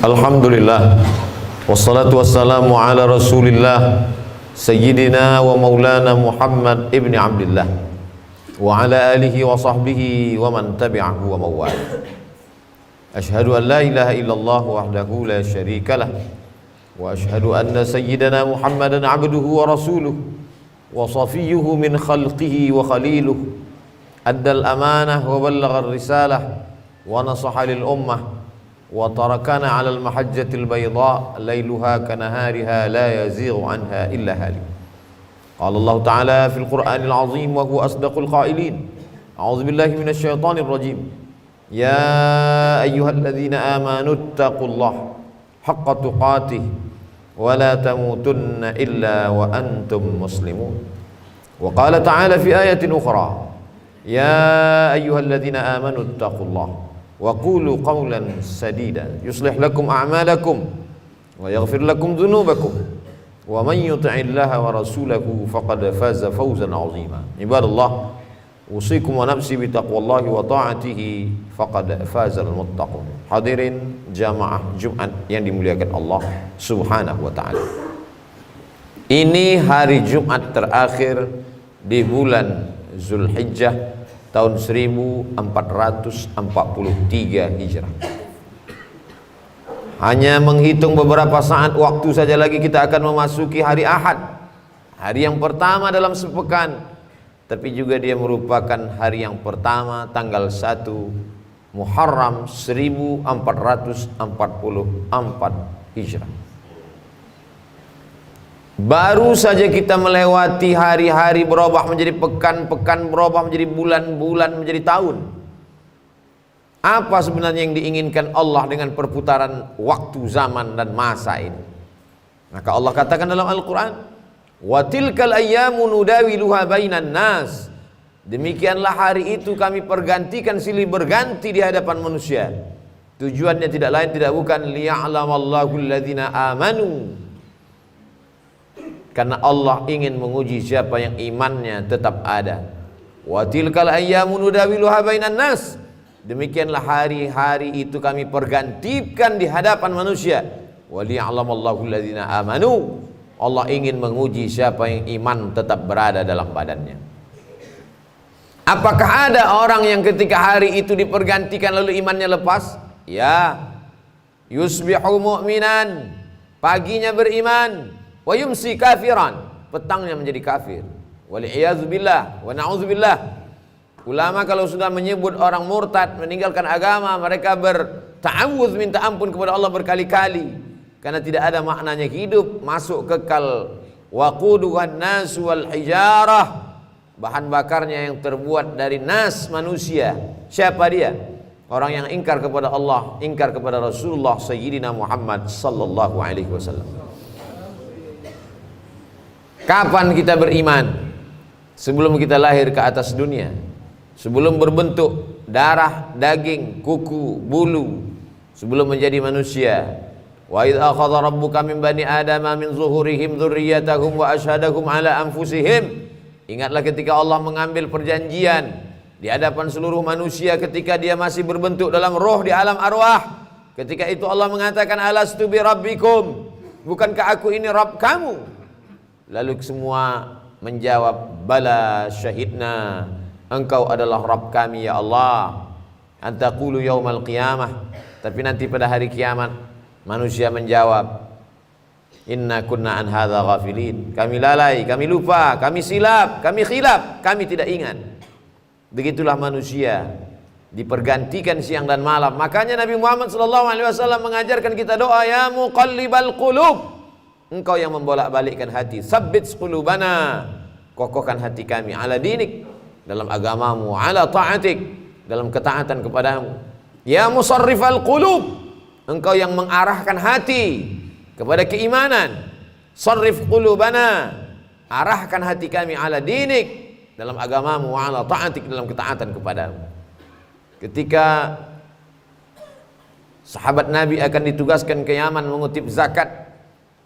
Alhamdulillah, wassalatu wassalamu ala rasulillah Sayyidina wa maulana Muhammad ibni Abdillah wa ala alihi wa sahbihi wa man tabi'ahu wa mawala. Ashhadu an la ilaha illallah wahdahu la syarika lah, wa ashhadu anna sayyidana Muhammadan abduhu wa rasuluh wa safiyyuhu min khalqihi wa khaliluh, addal amanah wa ballagha risalah wa nasaha lil ummah wa tarakana 'alal mahajjatil bayda lailuha kanahariha la yazighu 'anha illa halik. Qala Allah Ta'ala fil Qur'anil 'azim wa huwa asdaqul qailin. A'udzu billahi minasy syaithanir rajim. Ya ayyuhalladzina amanu taqullaha haqqa tuqatih wa la tamutunna illa wa antum muslimun. Wa qala ta'ala fi ayatin ukhra. Ya ayyuhalladzina amanu taqullaha wa qulu qawlan sadida yuslih lakum a'malakum wa yaghfir lakum dhunubakum wa man yuti'illaha wa rasulahu faqad faza fawzan 'azima. Ibadallah, usikum wa nafsi bi taqwallahi wa ta'atihi faqad fazal muttaqun. Hadirin jamaah Jumat yang dimuliakan Allah Subhanahu wa taala. Ini hari Jumat terakhir di bulan Zulhijjah tahun 1443 Hijrah. Hanya menghitung beberapa saat waktu saja lagi kita akan memasuki hari Ahad, hari yang pertama dalam sepekan, tapi juga dia merupakan hari yang pertama tanggal 1 Muharram 1444 Hijrah. Baru saja kita melewati hari-hari berubah menjadi pekan, pekan berubah menjadi bulan, bulan menjadi tahun. Apa sebenarnya yang diinginkan Allah dengan perputaran waktu, zaman dan masa ini? Maka Allah katakan dalam Al-Quran, wa tilkal ayyamu nudawiluha bainan nas. Demikianlah hari itu kami pergantikan silih berganti di hadapan manusia. Tujuannya tidak lain tidak bukan liya'lamallahu alladhina amanu, karena Allah ingin menguji siapa yang imannya tetap ada. Wa tilkal ayyamu nudawiluha bainan nas. Demikianlah hari-hari itu kami pergantikan di hadapan manusia. Wa liya'lamallahu alladhina amanu. Allah ingin menguji siapa yang iman tetap berada dalam badannya. Apakah ada orang yang ketika hari itu dipergantikan lalu imannya lepas? Ya. Yusbihu mu'minan, paginya beriman, wa yumsi kafiran, petangnya menjadi kafir. Wal'iyadzubillah wa na'udzubillah. Ulama kalau sudah menyebut orang murtad meninggalkan agama, mereka berta'awudz, minta ampun kepada Allah berkali-kali, karena tidak ada maknanya hidup, masuk kekal. Waquduhan nas wal hijarah, bahan bakarnya yang terbuat dari nas, manusia. Siapa dia? Orang yang ingkar kepada Allah, ingkar kepada Rasulullah Sayyidina Muhammad sallallahu alaihi wasallam. Kapan kita beriman? Sebelum kita lahir ke atas dunia, sebelum berbentuk darah, daging, kuku, bulu, sebelum menjadi manusia. Wa idz akhadha rabbuka min bani adama min zuhurihim dzurriyyatahum wa asyhadahum ala anfusihim. Ingatlah ketika Allah mengambil perjanjian di hadapan seluruh manusia ketika dia masih berbentuk dalam roh di alam arwah. Ketika itu Allah mengatakan, alastu bi rabbikum, bukankah aku ini Rabb kamu? Lalu semua menjawab, bala syahidna, engkau adalah Rabb kami ya Allah. Antaqulu yaumal qiyamah, tapi nanti pada hari kiamat manusia menjawab, inna kunna an hadza ghafilin, kami lalai, kami lupa, kami silap, kami khilaf, kami tidak ingat. Begitulah manusia dipergantikan siang dan malam. Makanya Nabi Muhammad SAW mengajarkan kita doa, ya muqallibal qulub, engkau yang membolak-balikkan hati, sabbit qulubana, kokohkan hati kami, ala dinik, dalam agamamu, ala ta'atik, dalam ketaatan kepadamu. Ya musarrifal qulub, engkau yang mengarahkan hati kepada keimanan, sarrif qulubana, arahkan hati kami, ala dinik, dalam agamamu, ala ta'atik, dalam ketaatan kepadamu. Ketika sahabat Nabi akan ditugaskan ke Yaman mengutip zakat,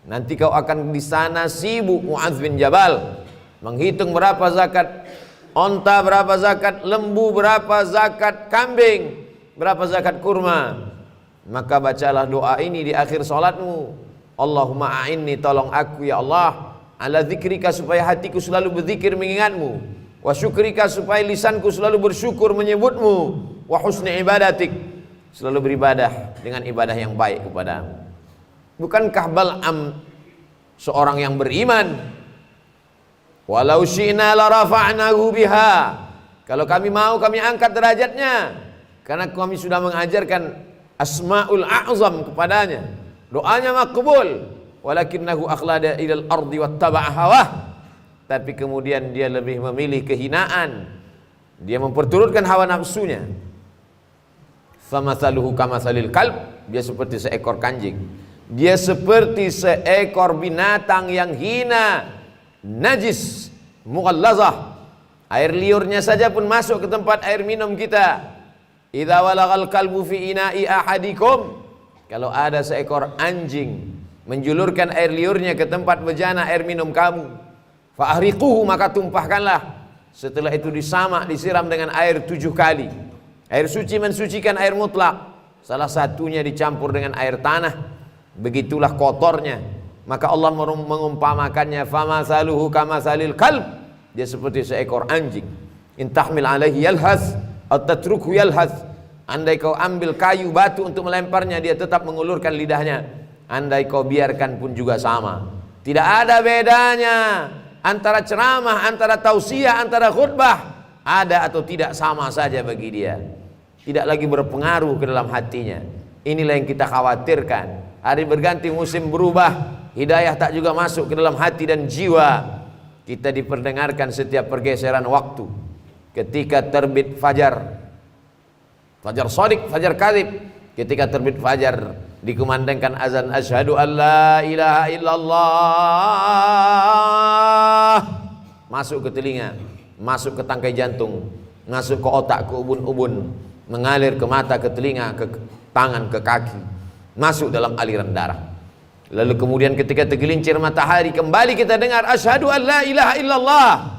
nanti kau akan di sana sibuk Mu'adz bin Jabal menghitung berapa zakat onta, berapa zakat lembu, berapa zakat kambing, berapa zakat kurma. maka bacalah doa ini di akhir salatmu. Allahumma a'inni, tolong aku ya Allah, ala zikrika, supaya hatiku selalu berzikir mengingatmu, wa syukrika, supaya lisanku selalu bersyukur menyebutmu, wa husni ibadatik, selalu beribadah dengan ibadah yang baik kepadamu. Bukankah Bal'am seorang yang beriman? Walau syi'na la rafa'nahu biha, kalau kami mau kami angkat derajatnya, karena kami sudah mengajarkan asmaul a'zam kepadanya, doanya makbul. Walakinnahu akhlada ilal ardi wattaba'a hawah, tapi kemudian dia lebih memilih kehinaan, dia memperturutkan hawa nafsunya. Famathaluhu kamathalil kalb, dia seperti seekor kanjing, dia seperti seekor binatang yang hina, najis, mughallazah. Air liurnya saja pun masuk ke tempat air minum kita. Idza walagal kalbu fi ina'i ahadikum, kalau ada seekor anjing menjulurkan air liurnya ke tempat bejana air minum kamu, fa ahriquhu, maka tumpahkanlah. Setelah itu disamak, disiram dengan air 7 kali. Air suci mensucikan air mutlak, salah satunya dicampur dengan air tanah, begitulah kotornya. Maka Allah mengumpamakannya, famathaluhu kamathalil kalb, dia seperti seekor anjing. Intahmil alaihi yalhas atau tatrukhu yalhas, andai kau ambil kayu batu untuk melemparnya, dia tetap mengulurkan lidahnya. Andai kau biarkan pun juga sama. Tidak ada bedanya antara ceramah, antara tausiah, antara khutbah, ada atau tidak sama saja bagi dia. Tidak lagi berpengaruh ke dalam hatinya. Inilah yang kita khawatirkan. Hari berganti, musim berubah, hidayah tak juga masuk ke dalam hati dan jiwa. Kita diperdengarkan setiap pergeseran waktu. Ketika terbit fajar, fajar shadiq, fajar kadhib, ketika terbit fajar dikumandangkan azan asyhadu an la ilaha illallah, masuk ke telinga, masuk ke tangkai jantung, masuk ke otak, ke ubun-ubun, mengalir ke mata, ke telinga, ke tangan, ke kaki, masuk dalam aliran darah. Lalu kemudian ketika tergelincir matahari, kembali kita dengar asyhadu an la ilaha illallah.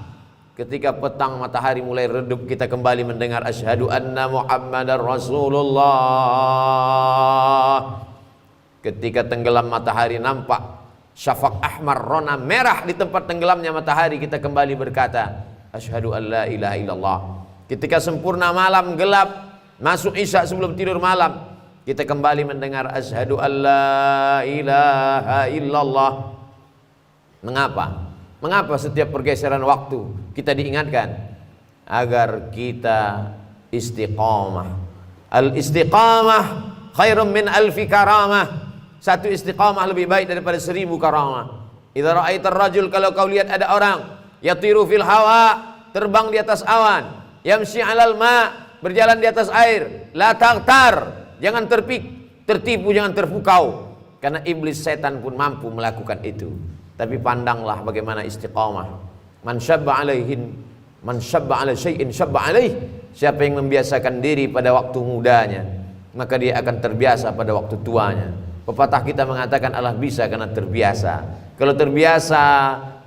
Ketika petang matahari mulai redup, kita kembali mendengar asyhadu anna muhammadar rasulullah. Ketika tenggelam matahari, nampak syafaq ahmar, rona merah di tempat tenggelamnya matahari, kita kembali berkata asyhadu an la ilaha illallah. Ketika sempurna malam gelap, masuk isya sebelum tidur malam, kita kembali mendengar asyhadu an la ilaha illallah. Mengapa? Mengapa setiap pergeseran waktu kita diingatkan? Agar kita istiqamah. Al istiqamah khairum min alfi karamah. Satu istiqamah lebih baik daripada 1000 karamah. Idza ra'aitar rajul, kalau kau lihat ada orang yatiru fil hawa, terbang di atas awan, yamshi 'alal ma, berjalan di atas air, la taghtar, jangan tertipu, jangan terpukau, karena iblis setan pun mampu melakukan itu. Tapi pandanglah bagaimana istiqamah. Man syabba alaihin, man syabba ala syai'in syabba alaih. Siapa yang membiasakan diri pada waktu mudanya, maka dia akan terbiasa pada waktu tuanya. Pepatah kita mengatakan Allah bisa karena terbiasa. Kalau terbiasa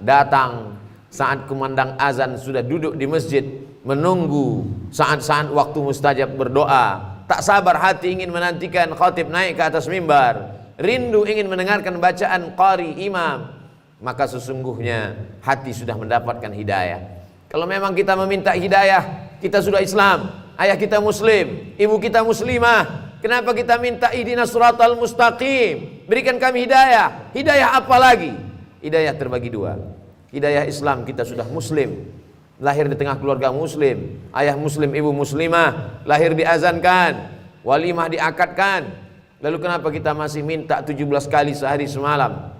datang saat kumandang azan, sudah duduk di masjid menunggu saat-saat waktu mustajab berdoa, tak sabar hati ingin menantikan khatib naik ke atas mimbar, rindu ingin mendengarkan bacaan qari imam, maka sesungguhnya hati sudah mendapatkan hidayah. Kalau memang kita meminta hidayah, kita sudah Islam, ayah kita muslim, ibu kita muslimah, kenapa kita minta ihdinas siratal mustaqim, berikan kami hidayah? Hidayah apa lagi? Hidayah terbagi dua. Hidayah Islam, kita sudah muslim, lahir di tengah keluarga muslim, ayah muslim, ibu muslimah, lahir diazankan, walimah diakadkan. Lalu kenapa kita masih minta 17 kali sehari semalam?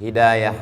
Hidayah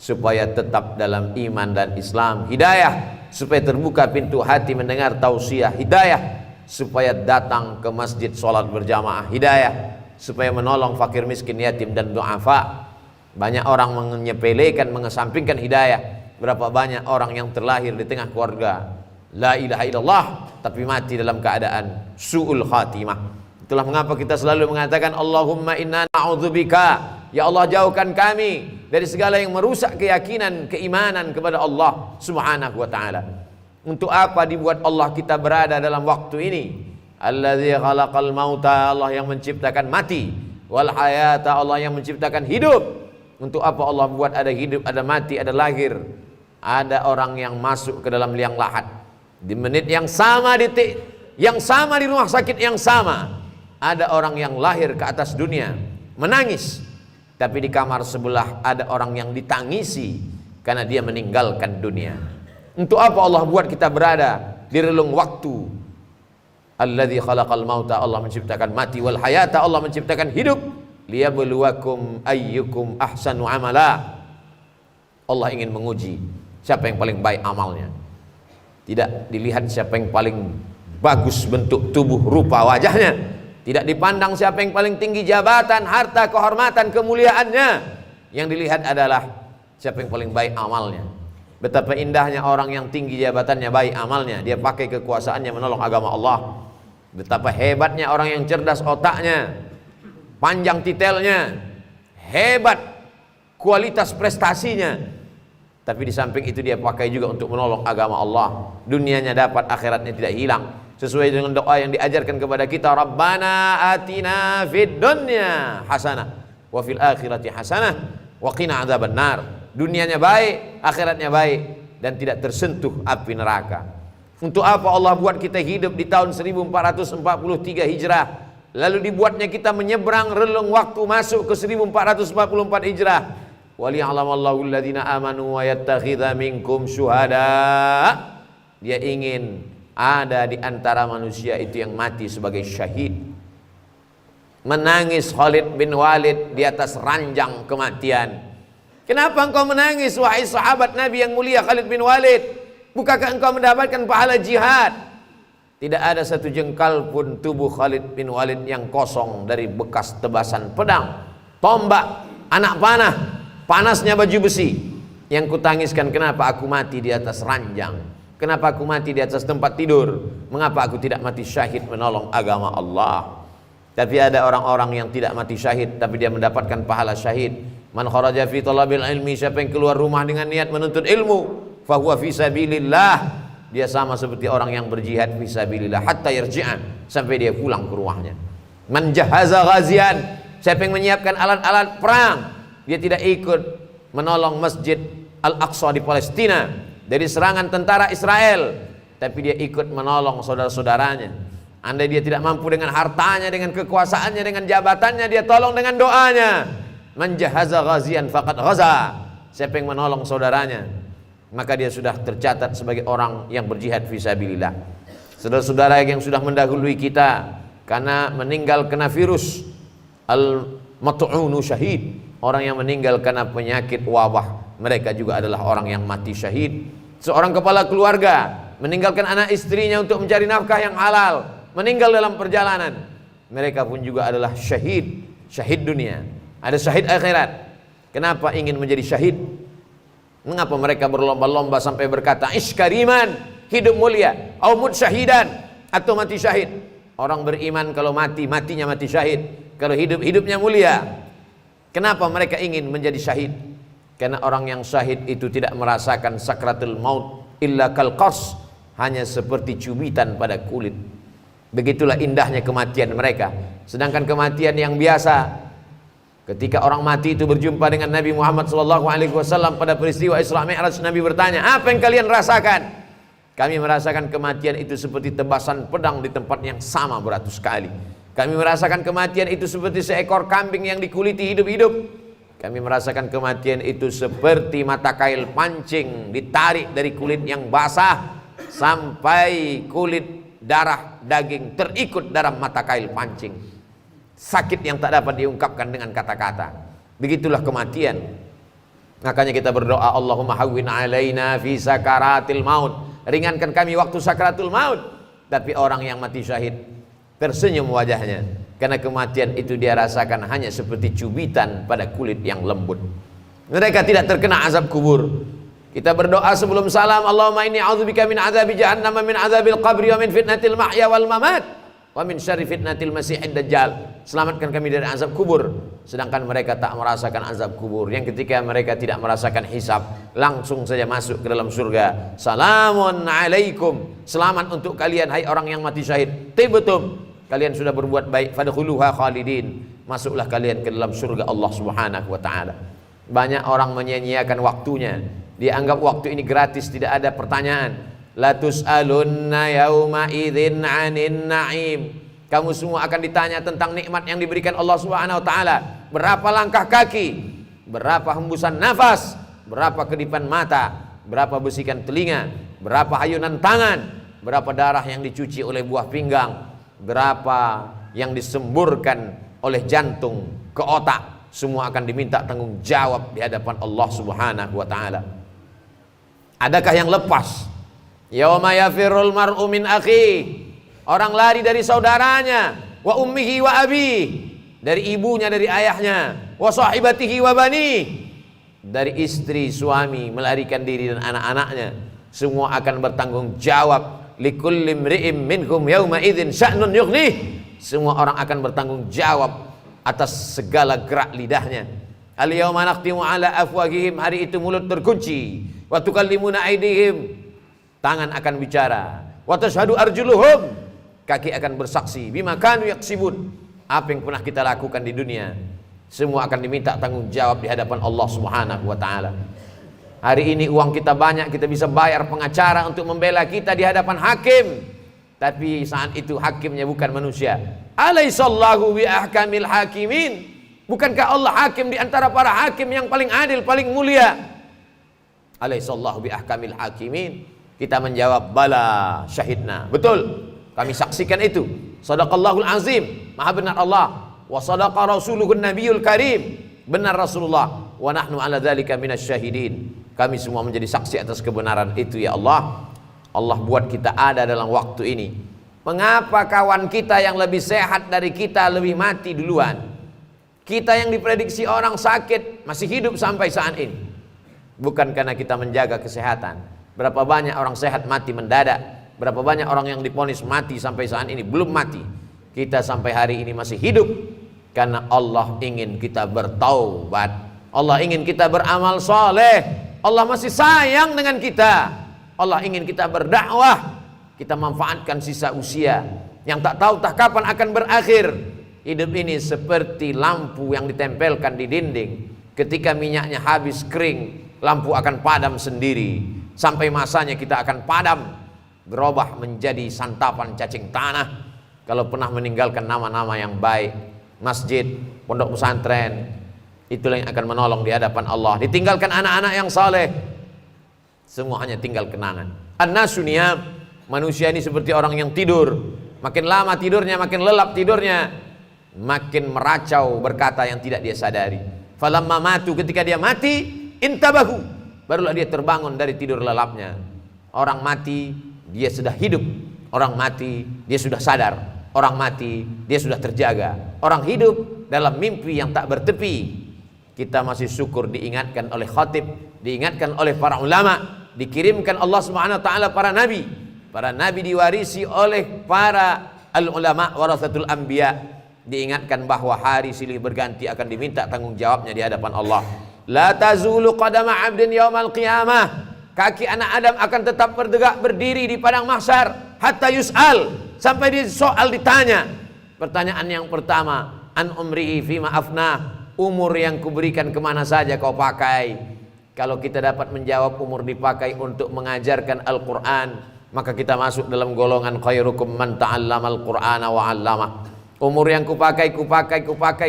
supaya tetap dalam iman dan Islam, hidayah supaya terbuka pintu hati mendengar tausiah, hidayah supaya datang ke masjid sholat berjamaah, hidayah supaya menolong fakir miskin yatim dan du'afa. Banyak orang menyepelekan, mengesampingkan hidayah. Berapa banyak orang yang terlahir di tengah keluarga la ilaha illallah tapi mati dalam keadaan su'ul khatimah. Itulah mengapa kita selalu mengatakan Allahumma inna na'udzubika, ya Allah jauhkan kami dari segala yang merusak keyakinan, keimanan kepada Allah subhanahu wa ta'ala. Untuk apa dibuat Allah kita berada dalam waktu ini? Alladzi khalaqal mauta, Allah yang menciptakan mati, wal hayata, Allah yang menciptakan hidup. Untuk apa Allah buat ada hidup, ada mati, ada lahir, ada orang yang masuk ke dalam liang lahat di menit yang sama, detik yang sama, di rumah sakit yang sama. Ada orang yang lahir ke atas dunia menangis, tapi di kamar sebelah ada orang yang ditangisi karena dia meninggalkan dunia. Untuk apa Allah buat kita berada di relung waktu? Alladzi khalaqal mauta, Allah menciptakan mati, wal hayata, Allah menciptakan hidup, liyabluwakum ayyukum ahsanu amala. Allah ingin menguji siapa yang paling baik amalnya. Tidak dilihat siapa yang paling bagus bentuk tubuh rupa wajahnya, tidak dipandang siapa yang paling tinggi jabatan, harta, kehormatan, kemuliaannya. Yang dilihat adalah siapa yang paling baik amalnya. Betapa indahnya orang yang tinggi jabatannya, baik amalnya, dia pakai kekuasaannya menolong agama Allah. Betapa hebatnya orang yang cerdas otaknya, panjang titelnya, hebat kualitas prestasinya, tapi di samping itu dia pakai juga untuk menolong agama Allah. Dunianya dapat, akhiratnya tidak hilang. Sesuai dengan doa yang diajarkan kepada kita, Rabbana atina fid dunya hasanah wa fil akhirati hasanah wa qina adzabannar. Dunianya baik, akhiratnya baik, dan tidak tersentuh api neraka. Untuk apa Allah buat kita hidup di tahun 1443 Hijrah, lalu dibuatnya kita menyeberang relung waktu masuk ke 1444 Hijrah. Waliya'lamallahu alladhina amanu wa yattakhidha minkum syuhada. Dia ingin ada di antara manusia itu yang mati sebagai syahid. Menangis Khalid bin Walid di atas ranjang kematian. Kenapa engkau menangis wahai sahabat Nabi yang mulia Khalid bin Walid? Bukankah engkau mendapatkan pahala jihad? Tidak ada satu jengkal pun tubuh Khalid bin Walid yang kosong dari bekas tebasan pedang, tombak, anak panah, panasnya baju besi. Yang kutangiskan, kenapa aku mati di atas ranjang? Kenapa aku mati di atas tempat tidur? Mengapa aku tidak mati syahid menolong agama Allah? Tapi ada orang-orang yang tidak mati syahid, tapi dia mendapatkan pahala syahid. Man kharaja fi talabil ilmi, siapa yang keluar rumah dengan niat menuntut ilmu, fahuwa fi sabilillah, dia sama seperti orang yang berjihad fi sabilillah hatta yarji'a, sampai dia pulang ke rumahnya. Man jahaza ghazian, siapa yang menyiapkan alat-alat perang, dia tidak ikut menolong Masjid Al-Aqsa di Palestina dari serangan tentara Israel, tapi dia ikut menolong saudara-saudaranya. Andai dia tidak mampu dengan hartanya, dengan kekuasaannya, dengan jabatannya, dia tolong dengan doanya. Man jahaza ghazian faqad ghaza, siapa yang menolong saudaranya, maka dia sudah tercatat sebagai orang yang berjihad fisabilillah. Saudara-saudara yang sudah mendahului kita karena meninggal kena virus, al-mat'unu syahid, orang yang meninggal karena penyakit wabah, mereka juga adalah orang yang mati syahid. Seorang kepala keluarga meninggalkan anak istrinya untuk mencari nafkah yang halal, meninggal dalam perjalanan, mereka pun juga adalah syahid. Syahid dunia, ada syahid akhirat. Kenapa ingin menjadi syahid? Mengapa mereka berlomba-lomba sampai berkata ish kariman, hidup mulia, au mut syahidan, atau mati syahid? Orang beriman kalau mati, matinya mati syahid. Kalau hidup, hidupnya mulia. Kenapa mereka ingin menjadi syahid? Karena orang yang syahid itu tidak merasakan sakratul maut illa kal qars, hanya seperti cubitan pada kulit. Begitulah indahnya kematian mereka. Sedangkan kematian yang biasa, ketika orang mati itu berjumpa dengan Nabi Muhammad SAW pada peristiwa Isra Mi'raj, Nabi bertanya, apa yang kalian rasakan? Kami merasakan kematian itu seperti tebasan pedang di tempat yang sama beratus kali. Kami merasakan kematian itu seperti seekor kambing yang dikuliti hidup-hidup. Kami merasakan kematian itu seperti mata kail pancing ditarik dari kulit yang basah sampai kulit, darah, daging terikut dalam mata kail pancing. Sakit yang tak dapat diungkapkan dengan kata-kata. Begitulah kematian. Makanya kita berdoa, Allahumma hawwin alaina fi sakaratil maut, ringankan kami waktu sakaratul maut. Tapi orang yang mati syahid tersenyum wajahnya, karena kematian itu dia rasakan hanya seperti cubitan pada kulit yang lembut. Mereka tidak terkena azab kubur. Kita berdoa sebelum salam, Allahumma inni a'udzubika min azabi jahannam, min azabil qabri, wa min fitnatil mahya wal mamat. wa min syarri fitnatil masiihid dajjal. Selamatkan kami dari azab kubur. Sedangkan mereka tak merasakan azab kubur, yang ketika mereka tidak merasakan hisab langsung saja masuk ke dalam surga. Salamun alaikum, selamat untuk kalian hai orang yang mati syahid. Tibtum, kalian sudah berbuat baik. Fadkhuluha khalidin, masuklah kalian ke dalam surga Allah Subhanahu wa taala. Banyak orang menyia-nyiakan waktunya. Dia anggap waktu ini gratis, tidak ada pertanyaan. La tus'alunna yauma idzin 'anin na'im. Kamu semua akan ditanya tentang nikmat yang diberikan Allah Subhanahu wa taala. Berapa langkah kaki, berapa hembusan nafas, berapa kedipan mata, berapa bisikan telinga, berapa ayunan tangan, berapa darah yang dicuci oleh buah pinggang, berapa yang disemburkan oleh jantung ke otak. Semua akan diminta tanggung jawab di hadapan Allah Subhanahu wa taala. Adakah yang lepas? Yauma yafirrul mar'u min akhi, orang lari dari saudaranya, wa ummihi wa abi, dari ibunya, dari ayahnya, wa sahibatihi wa bani, dari istri, suami, melarikan diri dan anak-anaknya. Semua akan bertanggung jawab. Likulli imri'in minhum yauma idzin sya'nun yughnih. Semua orang akan bertanggung jawab atas segala gerak lidahnya. Al yauma nakhtimu ala afwahihim, hari itu mulut terkunci. Wa tukallimuna aydihim, tangan akan bicara. Wa tashhadu arjuluhum, kaki akan bersaksi. Bima kanu yaksibun, apa yang pernah kita lakukan di dunia. Semua akan diminta tanggung jawab di hadapan Allah Subhanahu wa taala. Hari ini uang kita banyak, kita bisa bayar pengacara untuk membela kita di hadapan hakim. Tapi saat itu hakimnya bukan manusia. Alaihissallahu bi ahkamil hakimin, bukankah Allah hakim di antara para hakim yang paling adil, paling mulia? Alaihissallahu bi ahkamil hakimin. Kita menjawab bala syahidna, betul, kami saksikan itu. Shadaqallahul azim, maha benar Allah. Wa sadaqa rasuluhun nabiyul karim, benar Rasulullah. Wa nahnu ala dzalika minasyahidin, kami semua menjadi saksi atas kebenaran itu ya Allah. Allah buat kita ada dalam waktu ini. Mengapa kawan kita yang lebih sehat dari kita lebih mati duluan? Kita yang diprediksi orang sakit masih hidup sampai saat ini. Bukan karena kita menjaga kesehatan. Berapa banyak orang sehat mati mendadak, berapa banyak orang yang divonis mati sampai saat ini belum mati. Kita sampai hari ini masih hidup karena Allah ingin kita bertaubat. Allah ingin kita beramal soleh. Allah masih sayang dengan kita. Allah ingin kita berdakwah. Kita manfaatkan sisa usia yang tak tahu tak kapan akan berakhir. Hidup ini seperti lampu yang ditempelkan di dinding. Ketika minyaknya habis kering, lampu akan padam sendiri. Sampai masanya kita akan padam, berubah menjadi santapan cacing tanah. Kalau pernah meninggalkan nama-nama yang baik, masjid, pondok pesantren, itulah yang akan menolong di hadapan Allah. Ditinggalkan anak-anak yang saleh, semua hanya tinggal kenangan. An-nasu niyam, manusia ini seperti orang yang tidur. Makin lama tidurnya, makin lelap tidurnya, makin meracau berkata yang tidak dia sadari. Falamma matu, ketika dia mati, intabahu, barulah dia terbangun dari tidur lelapnya. Orang mati, dia sudah hidup. Orang mati, dia sudah sadar. Orang mati, dia sudah terjaga. Orang hidup dalam mimpi yang tak bertepi. Kita masih syukur diingatkan oleh khatib, diingatkan oleh para ulama, dikirimkan Allah Subhanahu wa taala para nabi. Para nabi diwarisi oleh para al-ulama warasatul anbiya. Diingatkan bahwa hari silih berganti akan diminta tanggung jawabnya di hadapan Allah. La tazulu qadama 'abdin yaumal qiyamah. Kaki anak Adam akan tetap bertegak berdiri di padang mahsyar hatta yus'al, sampai di soal ditanya. Pertanyaan yang pertama, an umrihi fima afnah, umur yang kuberikan kemana saja kau pakai? Kalau kita dapat menjawab umur dipakai untuk mengajarkan Al-Quran, maka kita masuk dalam golongan khairukum man ta'allamal Qur'ana wa 'allamah. Umur yang kupakai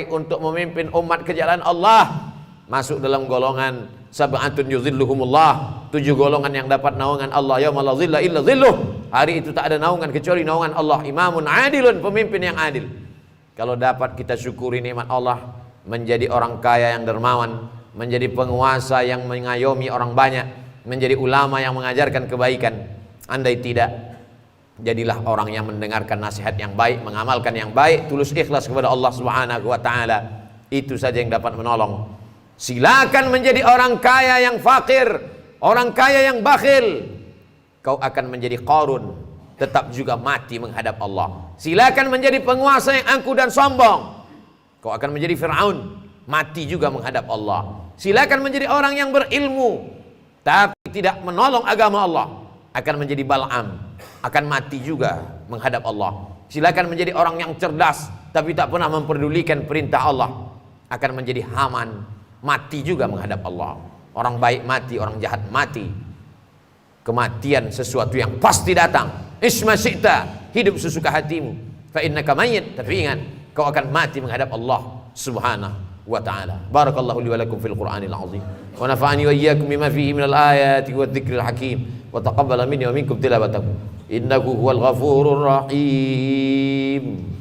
untuk memimpin umat ke jalan Allah, masuk dalam golongan sab'atun yuzilluhumullah, 7 golongan yang dapat naungan Allah yauma la zilla illa zilluh. Hari itu tak ada naungan kecuali naungan Allah. Imamun adilun, pemimpin yang adil. Kalau dapat kita syukuri nikmat Allah, menjadi orang kaya yang dermawan, menjadi penguasa yang mengayomi orang banyak, menjadi ulama yang mengajarkan kebaikan. Andai tidak, jadilah orang yang mendengarkan nasihat yang baik, mengamalkan yang baik, tulus ikhlas kepada Allah Subhanahu wa taala. Itu saja yang dapat menolong. Silakan menjadi orang kaya yang fakir, orang kaya yang bakhil. Kau akan menjadi Qarun, tetap juga mati menghadap Allah. Silakan menjadi penguasa yang angkuh dan sombong, kau akan menjadi Fir'aun, mati juga menghadap Allah. Silakan menjadi orang yang berilmu tapi tidak menolong agama Allah, akan menjadi Bal'am, akan mati juga menghadap Allah. Silakan menjadi orang yang cerdas tapi tak pernah memperdulikan perintah Allah, akan menjadi Haman, mati juga menghadap Allah. Orang baik mati, orang jahat mati. Kematian sesuatu yang pasti datang. Isma syi'ta, hidup sesuka hatimu, fa innaka mayyit, tapi ingat kau akan mati menghadap Allah Subhanahu wa ta'ala. Barakallahu li wa lakum fil Qur'anil azim wa nafa'ani wa iyyakum bima fihi minal ayati wadh-dhikril hakim wa taqabbala minni wa minkum tilawatahu innahu huwal ghafurur rahim.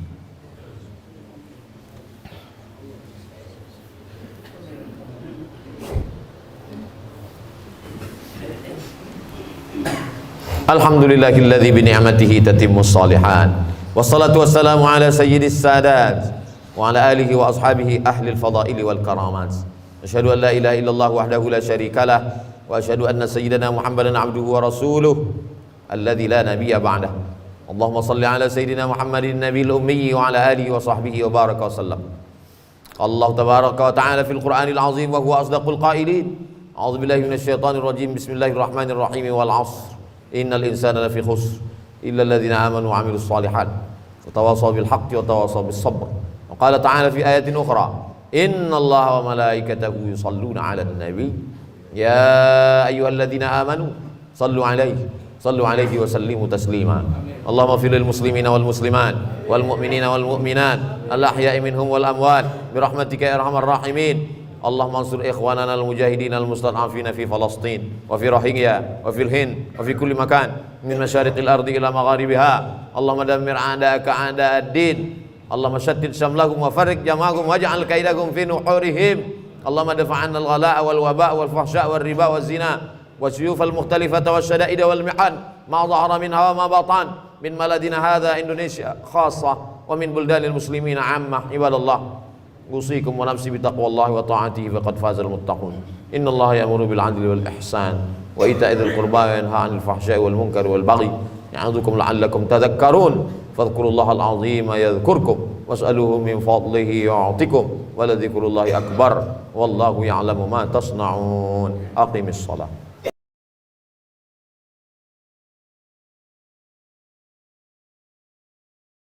Alhamdulillahilladzi bi ni'matihi tatimmus shalihat. Wassalatu wassalamu ala sayyidis sadat wa ala alihi wa ashabihi ahlil fadaili wal karamat. Asyhadu an la ilaha illallah wahdahu la syarikalah wa asyhadu anna sayyidana Muhammadan abduhu wa rasuluh alladzi la nabiyya ba'dah. Allahumma shalli ala sayyidina Muhammadin nabiyil ummi wa ala alihi wa sahbihi wa baraka wa sallam. Allah tabaraka wa ta'ala fil Qur'anil azim wa huwa asdaqul qailin. A'udzu billahi minasy syaithanir rajim. Bismillahirrahmanirrahim. Wal 'ashr. Innal insana lafi khusr illa alladhina amanu wa 'amilus shalihat wa tawasaw bil haqqi wa tawasaw bis sabr. Wa qala ta'ala fi ayatin ukhra, innallaha wa malaikatahu yusalluna 'alan nabi ya ayyuhalladzina amanu sallu 'alaihi wa sallimu taslima. Allahumma fil lil muslimina wal muslimat wal mu'minina wal mu'minat al ahya'i minhum wal amwat bi rahmatika ya arhamar rahimin. Allahumma ansur ikhwanana al-mujahidin al-mustad'afina fi Falastin wa fi Rohingya wa fil Hind wa fi kulli makan min masyariqil ardi ila magharibiha. Allahumma dammir a'da'aka a'da'ad-din. Allahumma shattid shamlahum wa farriq jam'ahum waj'al kaidahum fi nuhurihim. Allahumma dafa'anna al-ghalaa'a wal waba' wal fahsya' wal riba wal zina wa suyuf al-mukhtalifata wa syada'ida wal mihan ma dhahara minha wa ma batan min maladina hadha Indonesia khassa wa min buldanil muslimina 'ammah. Ibadallah, usikum wa nafsi bitaqwallahi wa ta'atihi faqad fazal muttaqun. Innallaha ya'muru bil 'adli wal ihsan wa ita'i dzil qurba wa yanha 'anil fahsya'i wal munkari wal baghi ya'idzukum la'allakum tadhakkarun. Fadhkurullaha al-'azima yadhkurkum was'aluhu min fadlihi yu'tikum wa la dzikrullahi akbar wallahu ya'lamu ma tasna'un. Aqimis shalah.